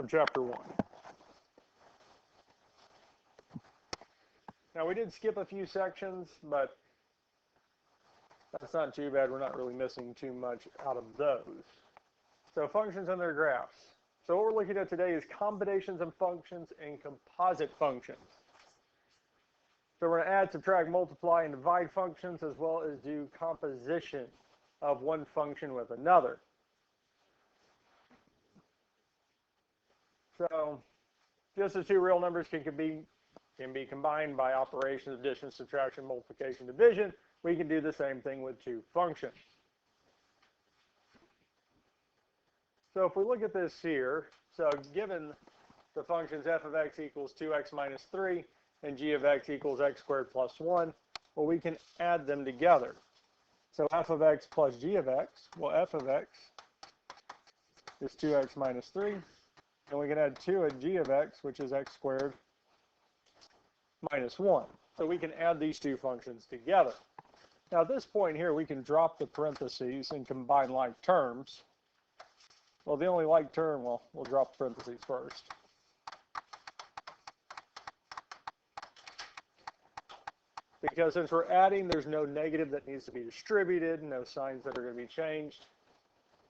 of Chapter 1. Now, we did skip a few sections, but that's not too bad. We're not really missing too much out of those. So functions and their graphs. So what we're looking at today is combinations of functions and composite functions. So we're going to add, subtract, multiply, and divide functions, as well as do composition of one function with another. So just as two real numbers can be combined by operations, addition, subtraction, multiplication, division, we can do the same thing with two functions. So if we look at this here, so given the functions f of x equals 2x minus 3 and g of x equals x squared plus 1, well, we can add them together. So f of x plus g of x, well, f of x is 2x minus 3, and we can add 2 at g of x, which is x squared minus 1. So we can add these two functions together. Now at this point here, we can drop the parentheses and combine like terms. Well, the only like term, well, we'll drop the parentheses first. Because since we're adding, there's no negative that needs to be distributed, no signs that are going to be changed.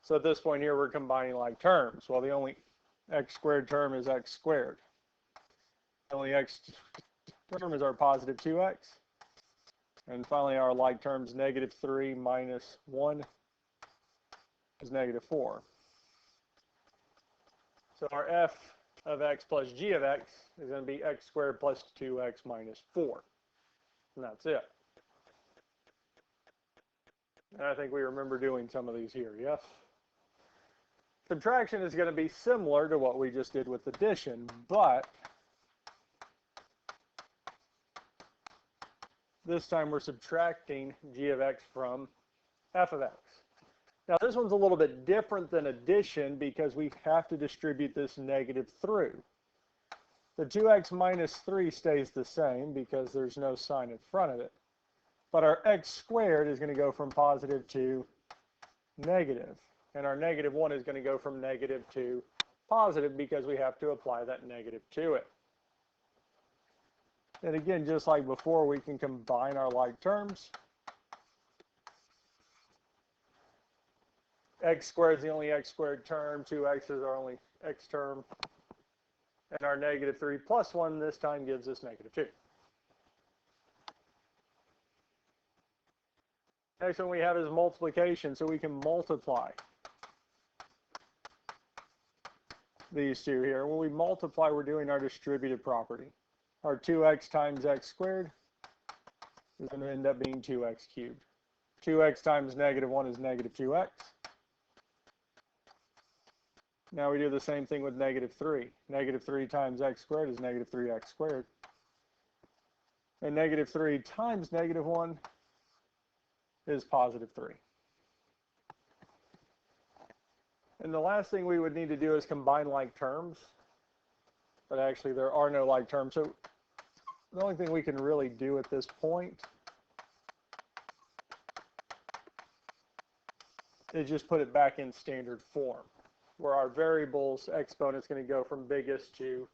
So at this point here, we're combining like terms. Well, the only x squared term is x squared. The only x term is our positive 2x. And finally, our like terms, negative 3 minus 1 is negative 4. So our f of x plus g of x is going to be x squared plus 2x minus 4. And that's it. And I think we remember doing some of these here, yes? Subtraction is going to be similar to what we just did with addition, but this time we're subtracting g of x from f of x. Now this one's a little bit different than addition because we have to distribute this negative through. The 2x minus 3 stays the same because there's no sign in front of it. But our x squared is going to go from positive to negative. And our negative 1 is going to go from negative to positive because we have to apply that negative to it. And again, just like before, we can combine our like terms. X squared is the only x squared term. 2x is our only x term. And our negative 3 plus 1 this time gives us negative 2. Next one we have is multiplication. So we can multiply these two here. When we multiply, we're doing our distributive property. Our 2x times x squared is going to end up being 2x cubed. 2x times negative 1 is negative 2x. Now we do the same thing with negative 3. Negative 3 times x squared is negative 3x squared. And negative 3 times negative 1 is positive 3. And the last thing we would need to do is combine like terms. But actually there are no like terms. So the only thing we can really do at this point is just put it back in standard form, where our variable's exponent is going to go from biggest to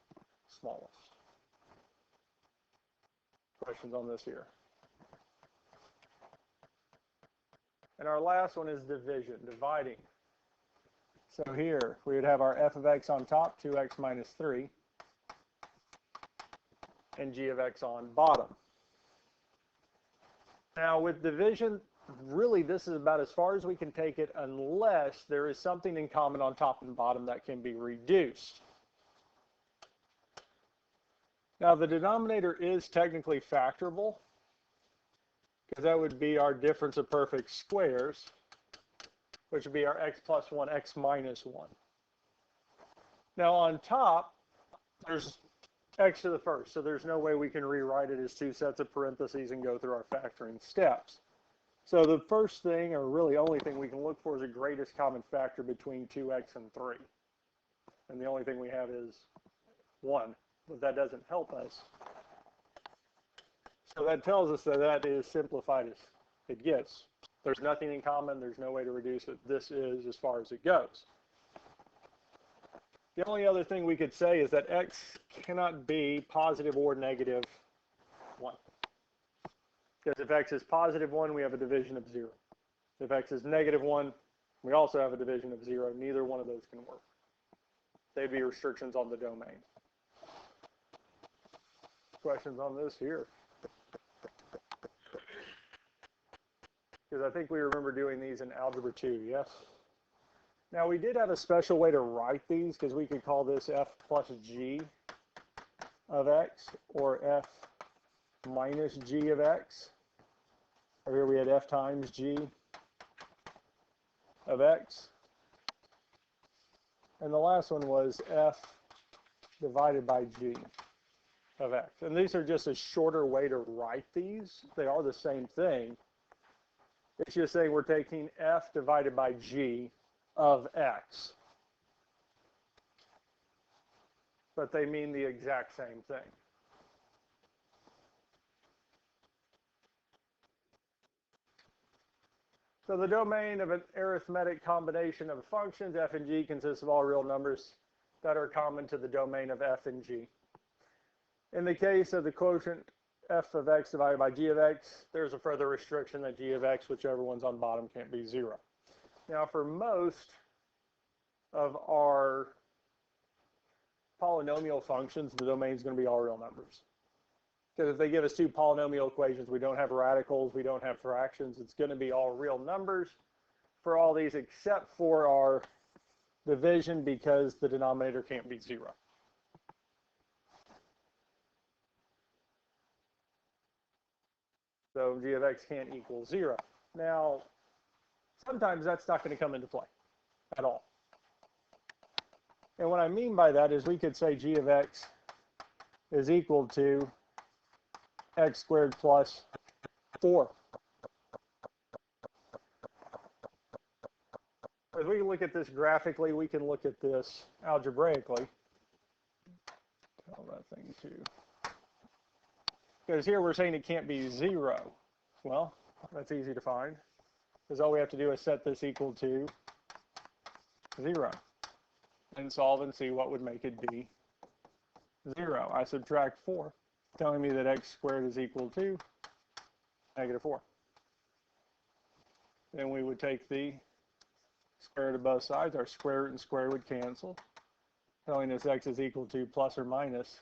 smallest. Questions on this here? And our last one is division, dividing. So here we would have our f of x on top, 2x minus 3, and g of x on bottom. Now with division, really this is about as far as we can take it unless there is something in common on top and bottom that can be reduced. Now the denominator is technically factorable because that would be our difference of perfect squares, which would be our x plus 1, x minus 1. Now on top, there's x to the first, so there's no way we can rewrite it as two sets of parentheses and go through our factoring steps. So the first thing, or really only thing we can look for is the greatest common factor between 2x and 3. And the only thing we have is 1, but that doesn't help us. So that tells us that that is simplified as it gets. There's nothing in common, there's no way to reduce it. This is as far as it goes. The only other thing we could say is that x cannot be positive or negative 1. Because if x is positive 1, we have a division of 0. If x is negative 1, we also have a division of 0. Neither one of those can work. They'd be restrictions on the domain. Questions on this here? Because I think we remember doing these in Algebra 2, yes? Now, we did have a special way to write these, because we could call this f plus g of x, or f minus g of x. Or here we had f times g of x. And the last one was f divided by g of x. And these are just a shorter way to write these. They are the same thing. It's just saying we're taking f divided by g of x. But they mean the exact same thing. So the domain of an arithmetic combination of functions, f and g, consists of all real numbers that are common to the domain of f and g. In the case of the quotient f of x divided by g of x, there's a further restriction that g of x, whichever one's on bottom, can't be 0. Now, for most of our polynomial functions, the domain is going to be all real numbers. Because if they give us two polynomial equations, we don't have radicals, we don't have fractions, it's going to be all real numbers for all these except for our division, because the denominator can't be 0. So g of x can't equal 0. Now, sometimes that's not going to come into play at all. And what I mean by that is we could say g of x is equal to x squared plus 4. As we look at this graphically, we can look at this algebraically. Tell that thing too. Because here we're saying it can't be 0. Well, that's easy to find, because all we have to do is set this equal to 0 and solve and see what would make it be 0. I subtract 4, telling me that x squared is equal to negative 4. Then we would take the square root of both sides. Our square root and square would cancel, telling us x is equal to plus or minus.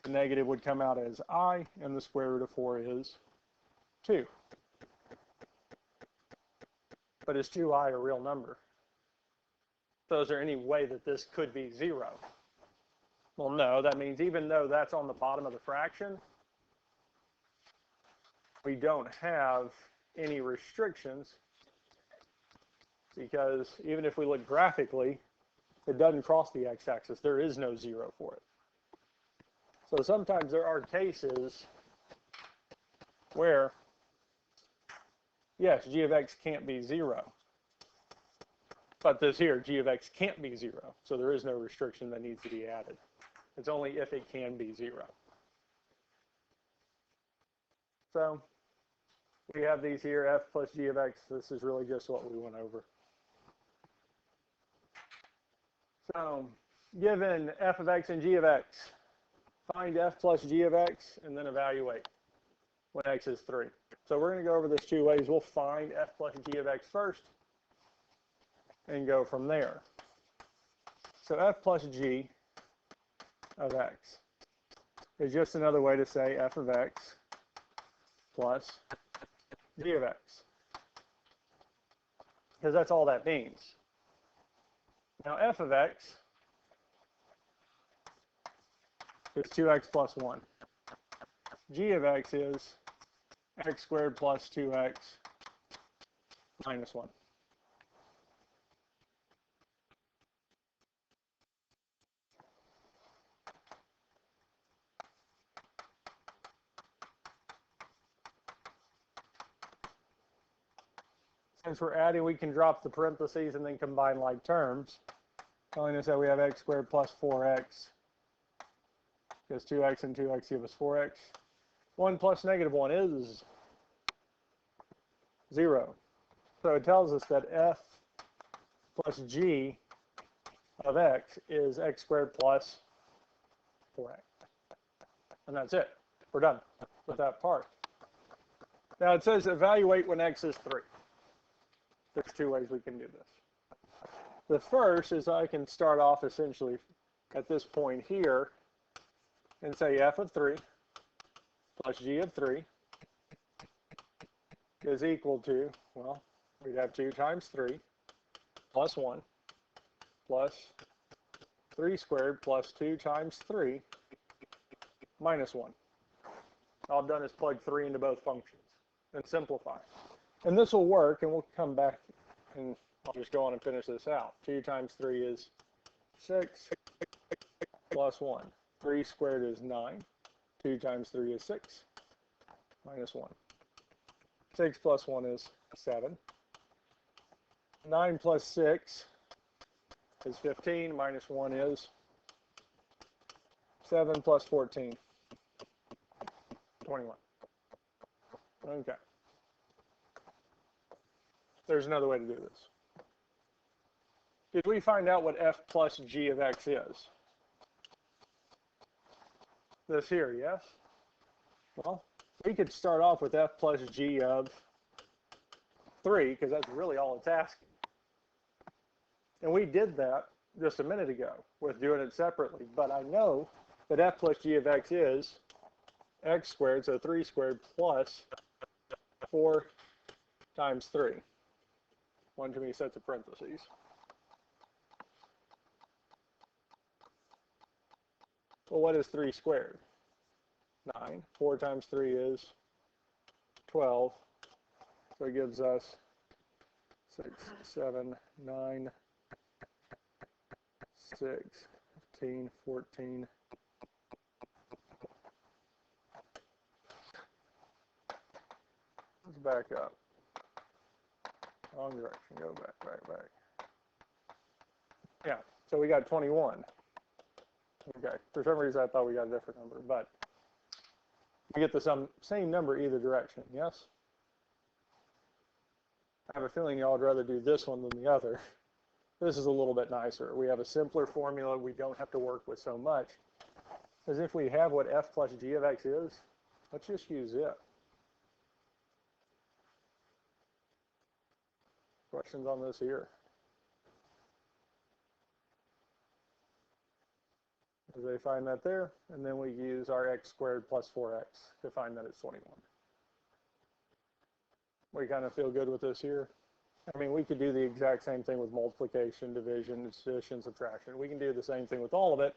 The negative would come out as I, and the square root of 4 is 2. But is 2i a real number? So is there any way that this could be 0? Well, no. That means even though that's on the bottom of the fraction, we don't have any restrictions, because even if we look graphically, it doesn't cross the x-axis. There is no 0 for it. So sometimes there are cases where, yes, g of x can't be 0. But this here, g of x can't be 0. So there is no restriction that needs to be added. It's only if it can be 0. So we have these here, f plus g of x. This is really just what we went over. So given f of x and g of x, find f plus g of x and then evaluate when x is 3. So we're going to go over this two ways. We'll find f plus g of x first and go from there. So f plus g of x is just another way to say f of x plus g of x, because that's all that means. Now f of x is 2x plus 1. G of x is x squared plus 2x minus 1. Since we're adding, we can drop the parentheses and then combine like terms, telling us that we have x squared plus 4x, because 2x and 2x give us 4x. 1 plus negative 1 is 0. So it tells us that f plus g of x is x squared plus 4x. And that's it. We're done with that part. Now it says evaluate when x is 3. There's two ways we can do this. The first is I can start off essentially at this point here and say f of 3 plus g of 3 is equal to, well, we'd have 2 times 3 plus 1 plus 3 squared plus 2 times 3 minus 1. All I've done is plug 3 into both functions and simplify. And this will work, and we'll come back and I'll just go on and finish this out. 2 times 3 is 6 plus 1. 3 squared is 9. 2 times 3 is 6 minus 1. 6 plus 1 is 7. 9 plus 6 is 15, minus 1 is 7 plus 14, 21. Okay. There's another way to do this. Did we find out what f plus g of x is? This here, yes? Well, we could start off with f plus g of 3, because that's really all it's asking. And we did that just a minute ago with doing it separately. But I know that f plus g of x is x squared, so 3 squared plus 4 times 3. One too many sets of parentheses. Well, what is 3 squared? 9. 4 times 3 is 12. So it gives us 6, 7, 9, 6, 15, 14. Let's back up. Wrong direction. Go back. Yeah, so we got 21. Okay, for some reason I thought we got a different number, but we get the same number either direction, yes? I have a feeling y'all would rather do this one than the other. This is a little bit nicer. We have a simpler formula. We don't have to work with so much. As if we have what f plus g of x is, let's just use it. Questions on this here? As they find that there, and then we use our x squared plus 4x to find that it's 21. We kind of feel good with this here. I mean, we could do the exact same thing with multiplication, division, addition, subtraction. We can do the same thing with all of it.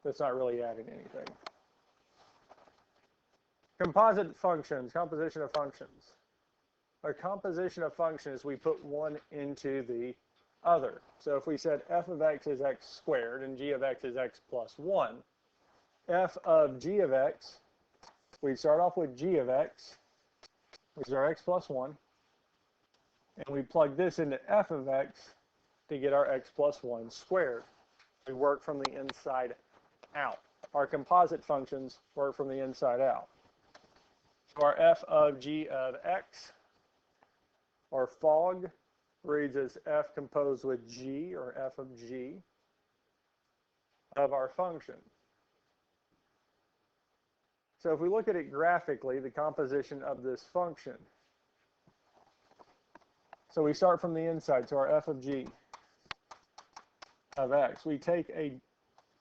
That's not really adding anything. Composite functions, composition of functions. A composition of functions, we put one into the other. So if we said f of x is x squared and g of x is x plus 1, f of g of x, we start off with g of x, which is our x plus 1, and we plug this into f of x to get our x plus 1 squared. We work from the inside out. Our composite functions work from the inside out. So our f of g of x, or fog, reads as f composed with g, or f of g, of our function. So if we look at it graphically, the composition of this function. So we start from the inside, so our f of g of x. We take a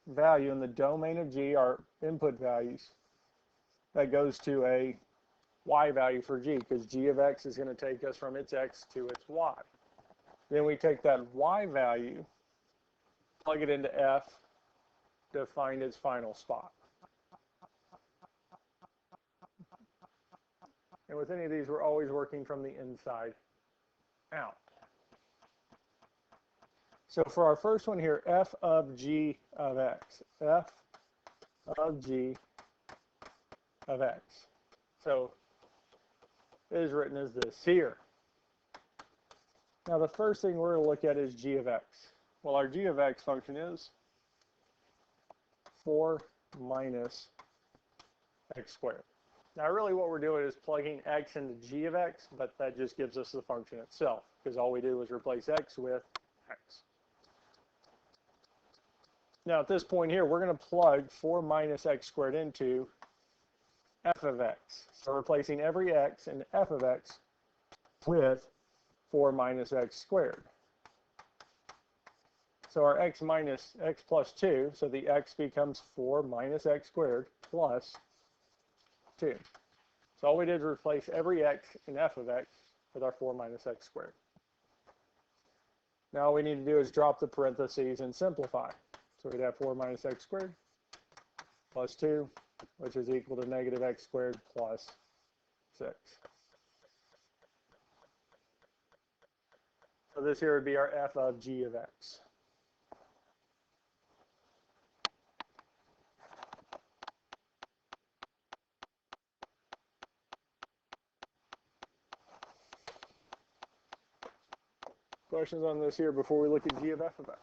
value in the domain of g, our input values, that goes to a y value for g, because g of x is going to take us from its x to its y. Then we take that y value, plug it into f to find its final spot. And with any of these, we're always working from the inside out. So for our first one here, f of g of x, f of g of x. So it is written as this here. Now the first thing we're going to look at is g of x. Well, our g of x function is 4 minus x squared. Now really what we're doing is plugging x into g of x, but that just gives us the function itself, because all we did was replace x with x. Now at this point here, we're going to plug 4 minus x squared into f of x. So replacing every x in f of x with 4 minus x squared. So our x minus x plus 2, so the x becomes 4 minus x squared plus 2. So all we did was replace every x in f of x with our 4 minus x squared. Now all we need to do is drop the parentheses and simplify. So we'd have 4 minus x squared plus 2, which is equal to negative x squared plus 6. So this here would be our f of g of x. Questions on this here before we look at g of f of x?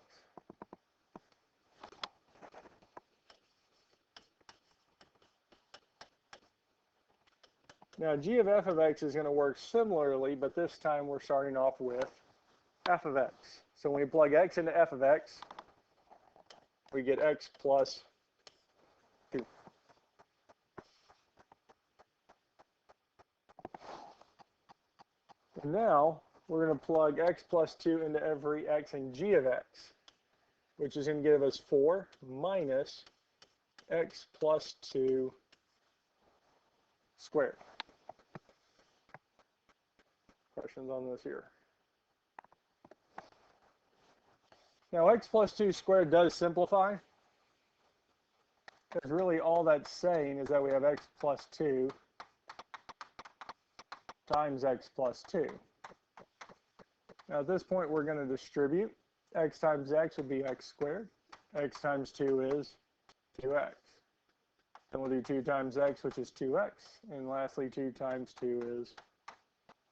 Now g of f of x is going to work similarly, but this time we're starting off with f of x. So when we plug x into f of x, we get x plus 2. And now we're going to plug x plus 2 into every x in g of x, which is going to give us 4 minus x plus 2 squared. Questions on this here? Now x plus 2 squared does simplify, because really all that's saying is that we have x plus 2 times x plus 2. Now at this point we're going to distribute. X times x would be x squared. X times 2 is 2x. Then we'll do 2 times x, which is 2x. And lastly, 2 times 2 is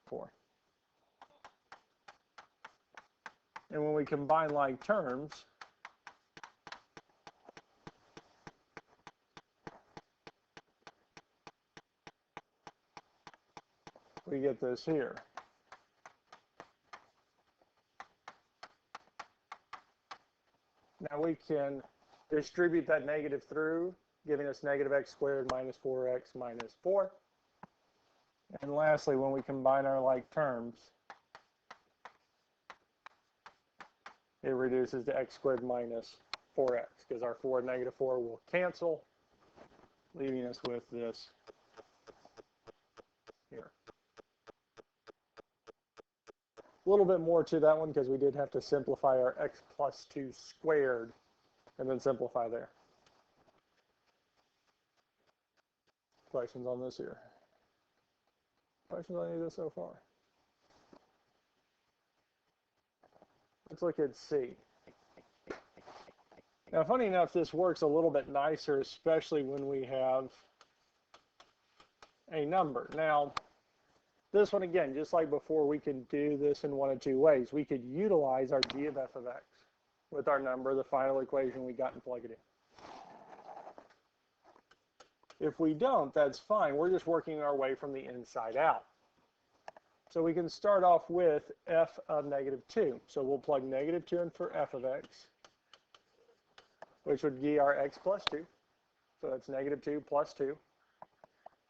4. And when we combine like terms, we get this here. Now we can distribute that negative through, giving us negative x squared minus 4x minus 4. And lastly, when we combine our like terms, it reduces to x squared minus 4x, because our 4 and negative 4 will cancel, leaving us with this here. A little bit more to that one because we did have to simplify our x plus 2 squared and then simplify there. Questions on this here? Questions on any of this so far? Let's look at C. Now, funny enough, this works a little bit nicer, especially when we have a number. Now, this one, again, just like before, we can do this in one of two ways. We could utilize our g of f of x with our number, the final equation we got, and plug it in. If we don't, that's fine. We're just working our way from the inside out. So we can start off with f of negative 2. So we'll plug negative 2 in for f of x, which would be our x plus 2. So that's negative 2 plus 2.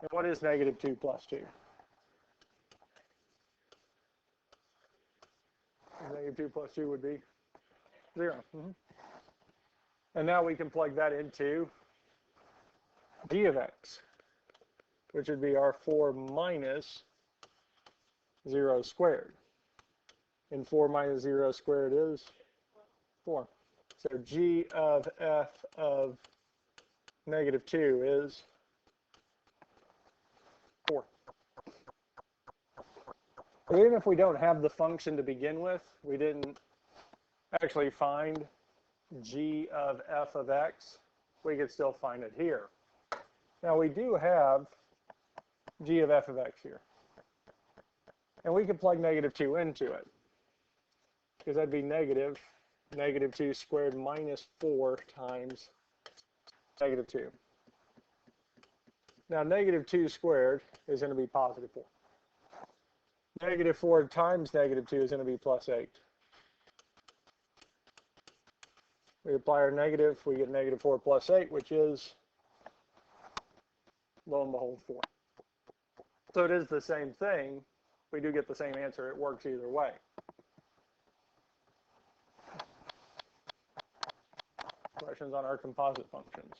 And what is negative 2 plus 2? Negative 2 plus 2 would be 0. And now we can plug that into g of x, which would be our 4 minus 0 squared. And 4 minus 0 squared is 4. So g of f of negative 2 is 4. Even if we don't have the function to begin with, we didn't actually find g of f of x, we could still find it here. Now we do have g of f of x here. And we can plug negative 2 into it, because that'd be negative 2 squared minus 4 times negative 2. Now negative 2 squared is going to be positive 4. Negative 4 times negative 2 is going to be plus 8. We apply our negative, we get negative 4 plus 8, which is, lo and behold, 4. So it is the same thing. We do get the same answer. It works either way. Questions on our composite functions?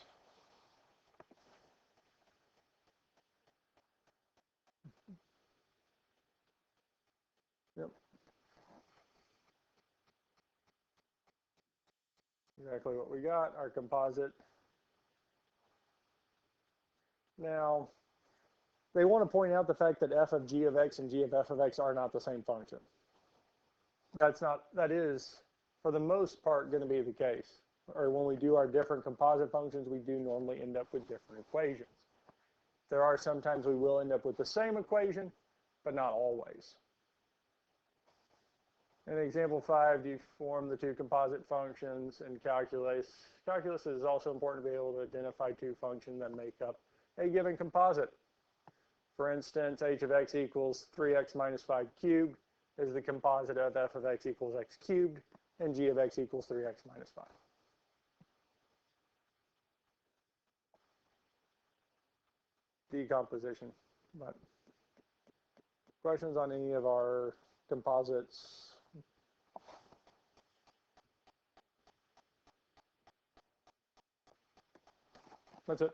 Yep. Exactly what we got, our composite. Now, they want to point out the fact that f of g of x and g of f of x are not the same function. That is, for the most part, going to be the case. Or when we do our different composite functions, we do normally end up with different equations. There are sometimes we will end up with the same equation, but not always. In example 5, you form the two composite functions in calculus. Calculus is also important to be able to identify two functions that make up a given composite. For instance, h of x equals 3x minus 5 cubed is the composite of f of x equals x cubed, and g of x equals 3x minus 5. Decomposition. But questions on any of our composites? That's it.